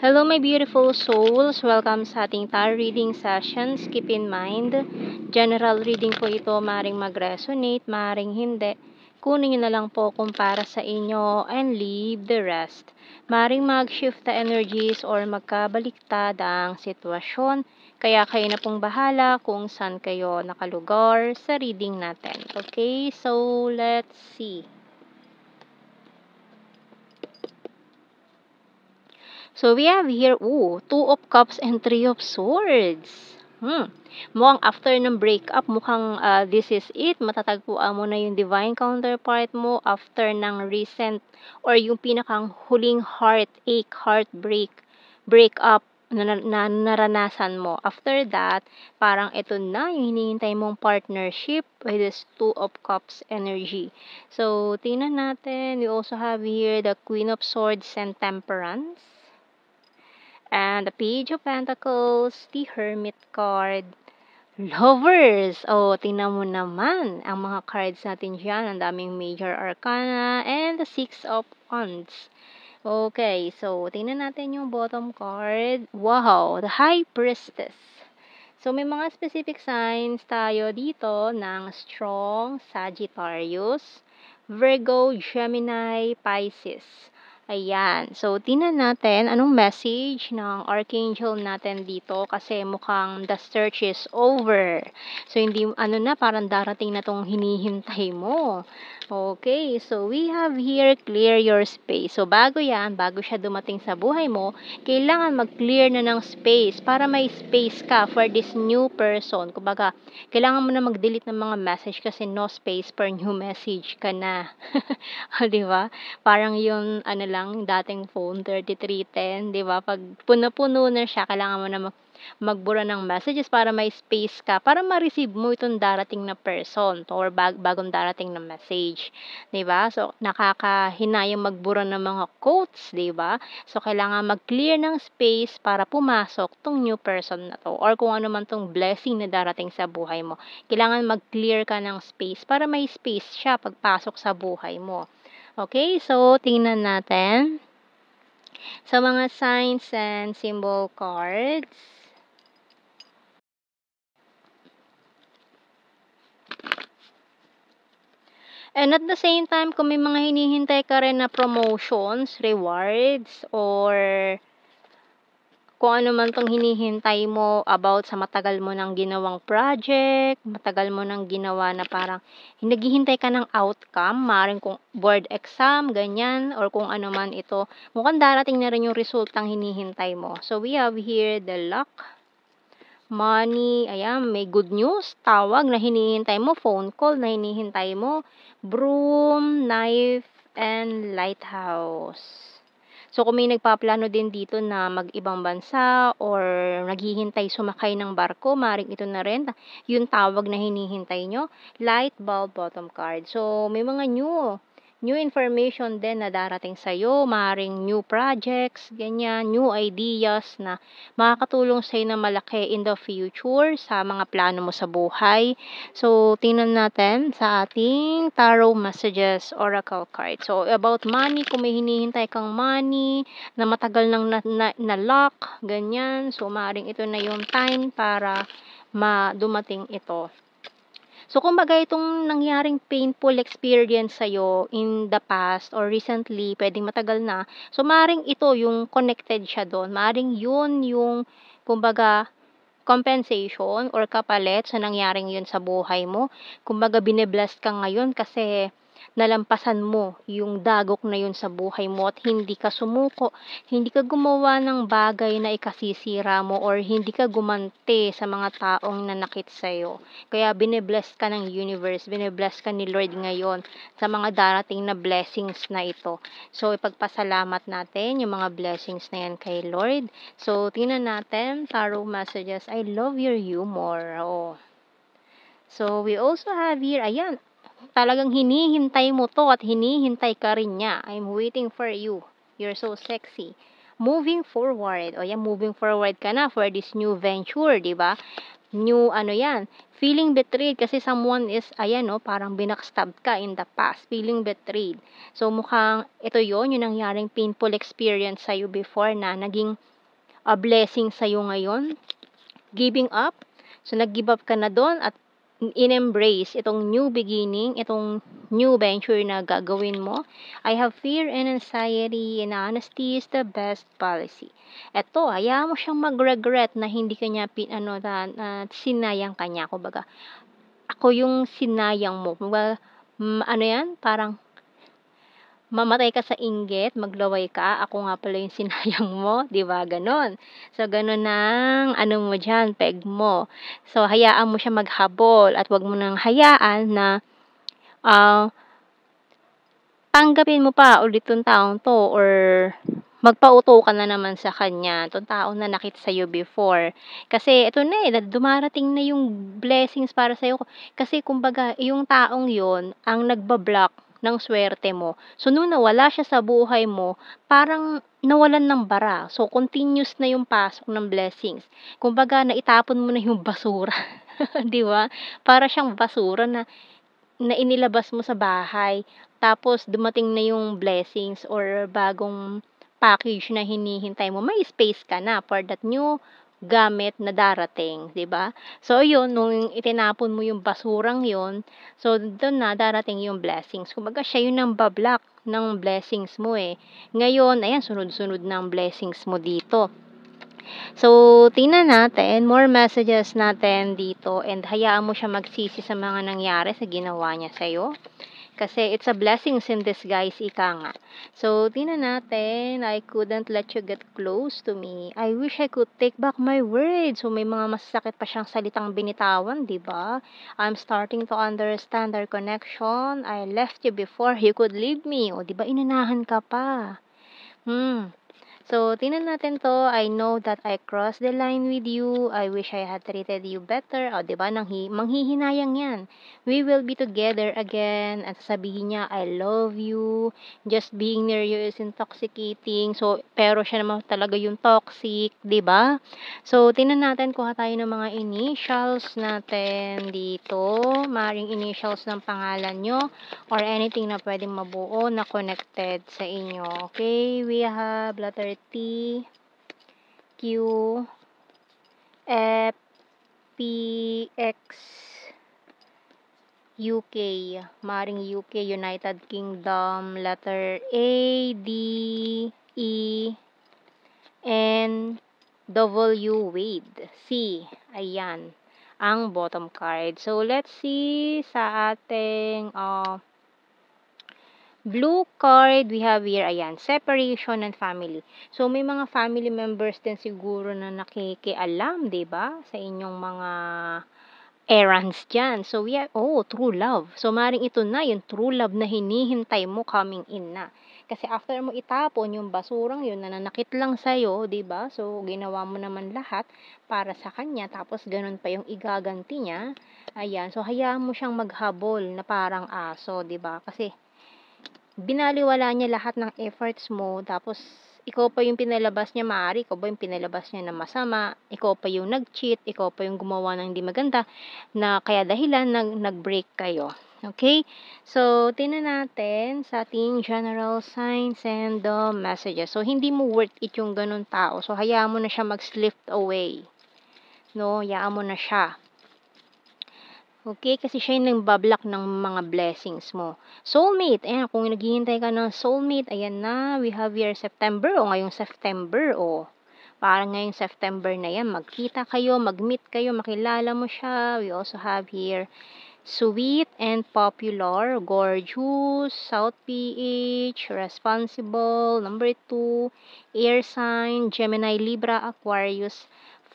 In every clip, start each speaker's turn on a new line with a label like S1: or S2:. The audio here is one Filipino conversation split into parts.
S1: Hello my beautiful souls! Welcome sa ating tarot reading sessions. Keep in mind, general reading po ito, maring mag-resonate, maring hindi. Kunin nyo na lang po kung para sa inyo and leave the rest. Maring mag-shift the energies or magkabaliktad ang sitwasyon. Kaya kayo na pong bahala kung saan kayo nakalugar sa reading natin. Okay, so let's see. So, we have here, Two of Cups and Three of Swords. Mukhang after ng breakup, mukhang this is it. Matatagpuan mo na yung divine counterpart mo after ng recent or yung pinakang huling heartache, breakup na naranasan mo. After that, parang ito na yung hinihintay mong partnership with this Two of Cups energy. So, tingnan natin. We also have here the Queen of Swords and Temperance. And the Page of Pentacles, the Hermit card, Lovers. Tingnan mo naman ang mga cards natin dyan. Ang daming Major Arcana and the Six of Wands. Okay, so tingnan natin yung bottom card. Wow, the High Priestess. So may mga specific signs tayo dito ng strong Sagittarius, Virgo, Gemini, Pisces. Ayan. So, tingnan natin anong message ng Archangel natin dito kasi mukhang the search is over. So, hindi, parang darating na tong hinihintay mo. Okay. So, we have here, clear your space. So, bago siya dumating sa buhay mo, kailangan mag-clear na ng space para may space ka for this new person. Kumbaga, kailangan mo na mag-delete ng mga message kasi no space for new message ka na. Di ba? Parang yung lang dating phone 3310, 'di ba? Pag puno-puno na siya, kailangan mo na magbura ng messages para may space ka para ma-receive mo itong darating na person or bagong darating na message, 'di ba? So nakakahinayang magbura ng mga quotes, 'di ba? So kailangan mag-clear ng space para pumasok tong new person na to or kung ano man tong blessing na darating sa buhay mo. Kailangan mag-clear ka ng space para may space siya pagpasok sa buhay mo. Okay, so tingnan natin sa mga signs and symbol cards. And at the same time, kung may mga hinihintay ka rin na promotions, rewards, or kung ano man tong hinihintay mo about sa matagal mo nang ginawang project, matagal mo nang ginawa na parang naghihintay ka ng outcome, maaaring kung board exam, ganyan, or kung ano man ito, mukhang darating na rin yung resultang hinihintay mo. So, we have here the luck, money, ayan, may good news, tawag na hinihintay mo, phone call na hinihintay mo, broom, knife, and lighthouse. So, kung may nagpaplano din dito na mag-ibang bansa or naghihintay sumakay ng barko, maring ito na rin yung tawag na hinihintay nyo, light bulb bottom card. So, may mga new information din na darating sa'yo, maring new projects, ganyan, new ideas na makakatulong sa'yo na malaki in the future sa mga plano mo sa buhay. So, tingnan natin sa ating tarot messages oracle card. So, about money, kung may hinihintay kang money na matagal nang na lock, ganyan. So, maring ito na yung time para dumating ito. So, kumbaga itong nangyaring painful experience sa'yo in the past or recently, pwedeng matagal na. So, maring ito yung connected siya doon. Maring yun yung, kumbaga, compensation or kapalit sa nangyaring yun sa buhay mo. Kumbaga, bine-bless ka ngayon kasi nalampasan mo yung dagok na yun sa buhay mo at hindi ka sumuko, hindi ka gumawa ng bagay na ikasisira mo or hindi ka gumante sa mga taong nanakit sa'yo. Kaya bine-bless ka ng universe, bine-bless ka ni Lord ngayon sa mga darating na blessings na ito. So, ipagpasalamat natin yung mga blessings na yan kay Lord. So, tingnan natin, tarot messages. I love your humor. So, we also have here, ayan, talagang hinihintay mo to at hinihintay ka rin niya. I'm waiting for you. You're so sexy. Moving forward. Moving forward ka na for this new venture, di ba? New, yan, feeling betrayed kasi someone is, parang binackstab ka in the past. Feeling betrayed. So, mukhang ito yung nangyaring painful experience sa'yo before na naging blessing sa'yo ngayon, giving up. So, nag-give up ka na doon at in-embrace itong new beginning, itong new venture na gagawin mo. I have fear and anxiety, and honesty is the best policy. Eto, hayaan mo siyang mag-regret na hindi kanya sinayang kanya. Kumbaga, ako yung sinayang mo. Kumbaga, ano yan? Parang mamatay ka sa inggit, maglaway ka, ako nga pala yung sinayang mo, 'di ba, gano'n. So, gano'n ang ano mo diyan, peg mo. So, hayaan mo siya maghabol at 'wag mo nang hayaan na, ah, tanggapin mo pa ulit 'tong taong 'to or magpauto ka na naman sa kanya, 'tong taong nanakit sa'yo before. Kasi ito na, dumarating na yung blessings para sa'yo. Kasi kumbaga yung taong yon ang nagba-block ng swerte mo. So, nung nawala siya sa buhay mo, parang nawalan ng bara. So, continuous na yung pasok ng blessings. Kumbaga naitapon mo na yung basura, 'di ba? Para siyang basura na na inilabas mo sa bahay, tapos dumating na yung blessings or bagong package na hinihintay mo, may space ka na for that new gamit na darating, 'di ba? So yun, nung itinapon mo yung basurang yun, so dun na darating yung blessings. Kumbaga siya yung namba-block ng blessings mo, eh. Ngayon, ayan, sunod-sunod na ang blessings mo dito. So, tingnan natin, more messages natin dito and hayaan mo siya magsisi sa mga nangyari sa ginawa niya sa'yo. Kasi it's a blessings in disguise, ika nga. So, tingnan natin, I couldn't let you get close to me. I wish I could take back my words. So, may mga masasakit pa siyang salitang binitawan, di ba? I'm starting to understand our connection. I left you before you could leave me. O, di ba, inunahan ka pa. So, tingnan natin 'to. I know that I crossed the line with you. I wish I had treated you better. O, 'di ba, manghihinayang 'yan. We will be together again. At sasabihin niya, I love you. Just being near you is intoxicating. So, pero siya naman talaga yung toxic, 'di ba? So, tingnan natin, kuha tayo ng mga initials natin dito. Maring initials ng pangalan nyo or anything na pwedeng mabuo na connected sa inyo. Okay, we have letter T, Q, F, P, X, UK, maring UK, United Kingdom, letter A, D, E, N, W, Wade, C, ayan, ang bottom card. So, let's see sa ating blue card, we have here, ayan, separation and family. So, may mga family members din siguro na nakikialam, 'di ba, sa inyong mga errands dyan. So, we have, true love. So, maring ito na, yung true love na hinihintay mo coming in na. Kasi after mo itapon yung basurang yun na nanakit lang sa'yo, 'di ba? So, ginawa mo naman lahat para sa kanya, tapos ganun pa yung igaganti niya. Ayan, so hayaan mo siyang maghabol na parang aso, 'di ba? Kasi binaliwala niya lahat ng efforts mo, tapos ikaw pa yung pinalabas niya, maaari ikaw pa yung pinalabas niya na masama, ikaw pa yung nag-cheat, ikaw pa yung gumawa ng hindi maganda, na kaya dahilan nag-break kayo. Okay? So, tingnan natin sa ating general signs and messages. So, hindi mo worth it yung ganun tao. So, hayaan mo na siya mag-slip away. No, hayaan mo na siya. Okay, kasi siya yung nagbablock ng mga blessings mo. Soulmate, ayan, kung naghihintay ka ng soulmate, ayan na, we have here September, ngayong September, parang ngayong September na yan, magkita kayo, mag-meet kayo, makilala mo siya. We also have here, sweet and popular, gorgeous, South PH, responsible, number 2, air sign, Gemini, Libra, Aquarius,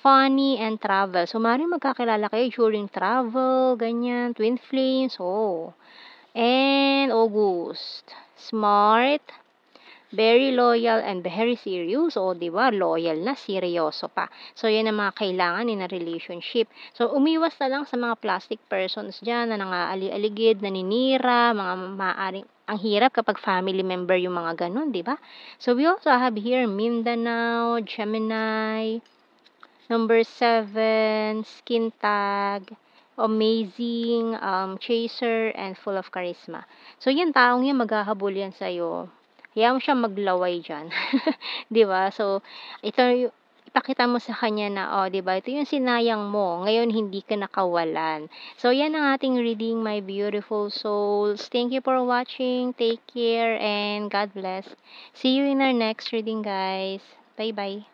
S1: funny and travel. So, maaaring magkakilala kayo during travel, ganyan, twin flames, And August, smart, very loyal, and very serious. Di ba? Loyal na, seryoso pa. So, yan ang mga kailangan in a relationship. So, umiwas na lang sa mga plastic persons dyan na nangaali-aligid, naninira, mga maaaring ang hirap kapag family member yung mga ganun, di ba? So, we also have here Mindanao, Gemini, number 7, skin tag, amazing, chaser, and full of charisma. So, yan, taong yan, maghahabol yan sa'yo. Hayaan mo siya maglaway dyan. Di ba? So, ito, ipakita mo sa kanya na, oh, 'di ba, ito yung sinayang mo, ngayon hindi ka nakawalan. So, yan ang ating reading, my beautiful souls. Thank you for watching. Take care and God bless. See you in our next reading, guys. Bye-bye.